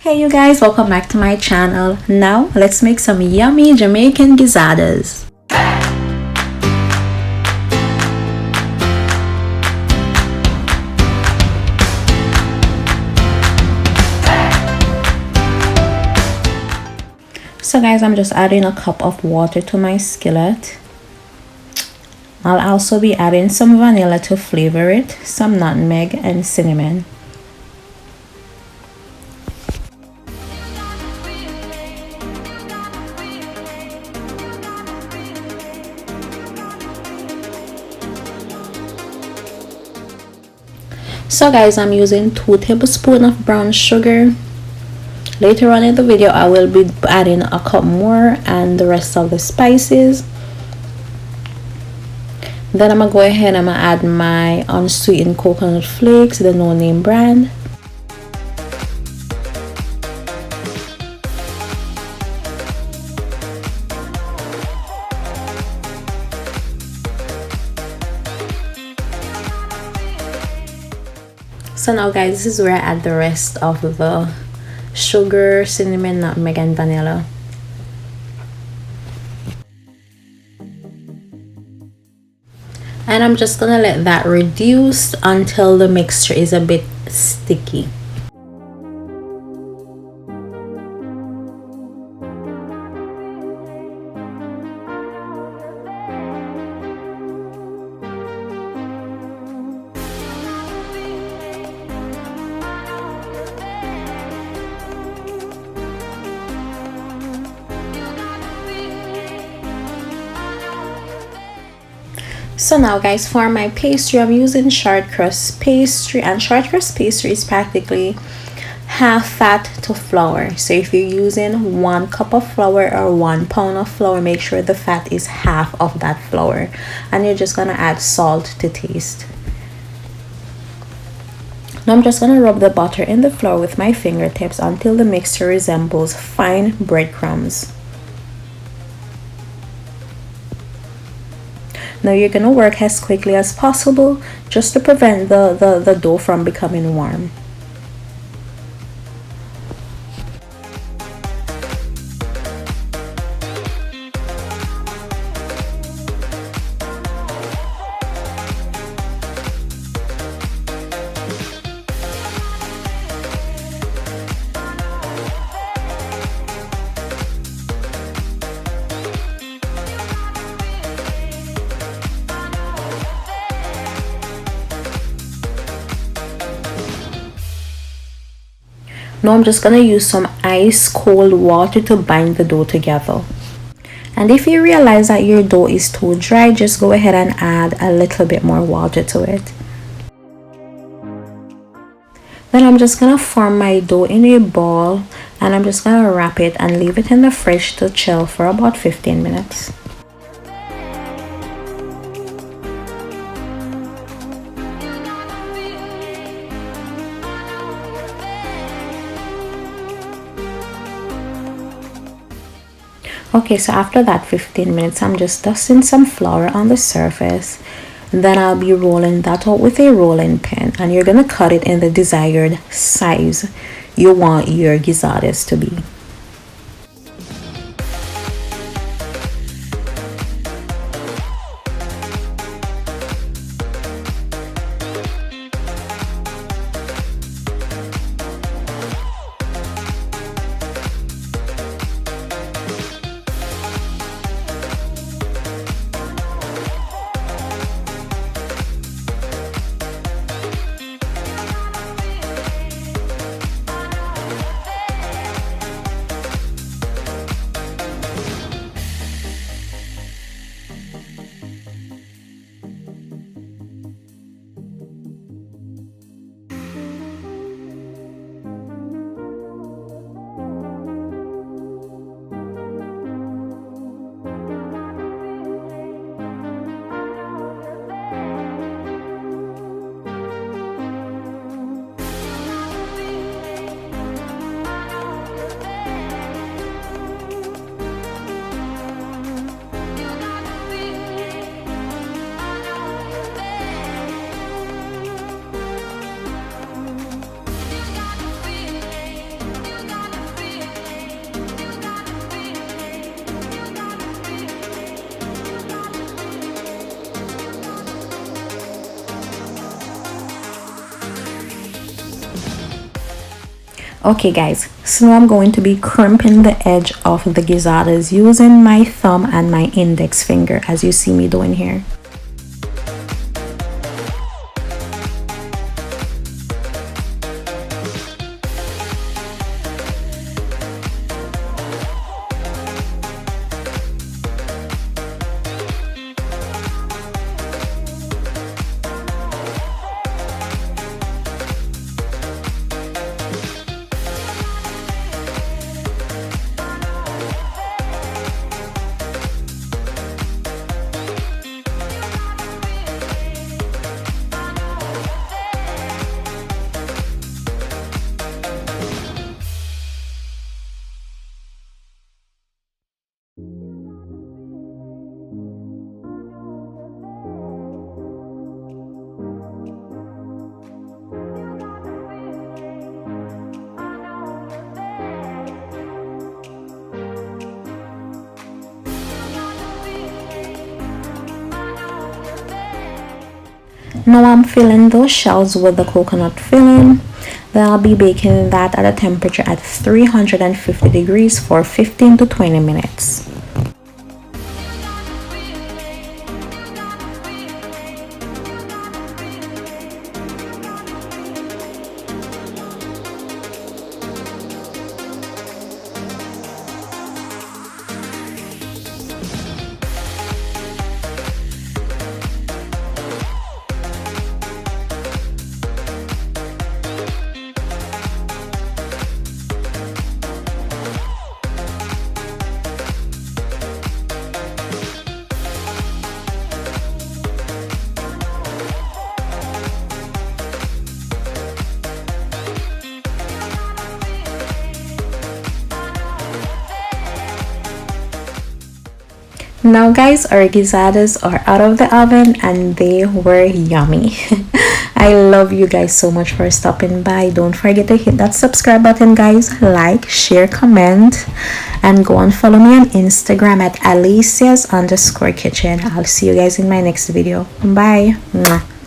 Hey you guys, welcome back to my channel. Now let's make some yummy Jamaican gizadas. So guys, I'm just adding a cup of water to my skillet. I'll also be adding some vanilla to flavor it, some nutmeg and cinnamon. So guys, I'm using 2 tablespoons of brown sugar. Later on in the video, I will be adding a cup more and the rest of the spices. Then I'm gonna go ahead and I'm gonna add my unsweetened coconut flakes, the no name brand. So now guys, this is where I add the rest of the sugar, cinnamon, nutmeg and vanilla. And I'm just gonna let that reduce until the mixture is a bit sticky. So now guys, for my pastry, I'm using short crust pastry, and short crust pastry is practically half fat to flour. So if you're using 1 cup of flour or 1 pound of flour, make sure the fat is half of that flour, and you're just gonna add salt to taste. Now I'm just gonna rub the butter in the flour with my fingertips until the mixture resembles fine breadcrumbs. Now you're going to work as quickly as possible just to prevent the dough from becoming warm. Now I'm just gonna use some ice cold water to bind the dough together. And if you realize that your dough is too dry, just go ahead and add a little bit more water to it. Then I'm just gonna form my dough in a ball, and I'm just gonna wrap it and leave it in the fridge to chill for about 15 minutes. Okay, so after that 15 minutes, I'm just dusting some flour on the surface. And then I'll be rolling that out with a rolling pin, and you're gonna cut it in the desired size you want your gizadas to be. Okay guys, so now I'm going to be crimping the edge of the gizzadas using my thumb and my index finger, as you see me doing here. Now I'm filling those shells with the coconut filling. Then I'll be baking that at a temperature at 350 degrees for 15 to 20 minutes. Now guys, our gizzadas are out of the oven and they were yummy. I love you guys so much for stopping by. Don't forget to hit that subscribe button guys, like, share, comment, and go and follow me on Instagram at Alicia's_kitchen. I'll see you guys in my next video. Bye. Mwah.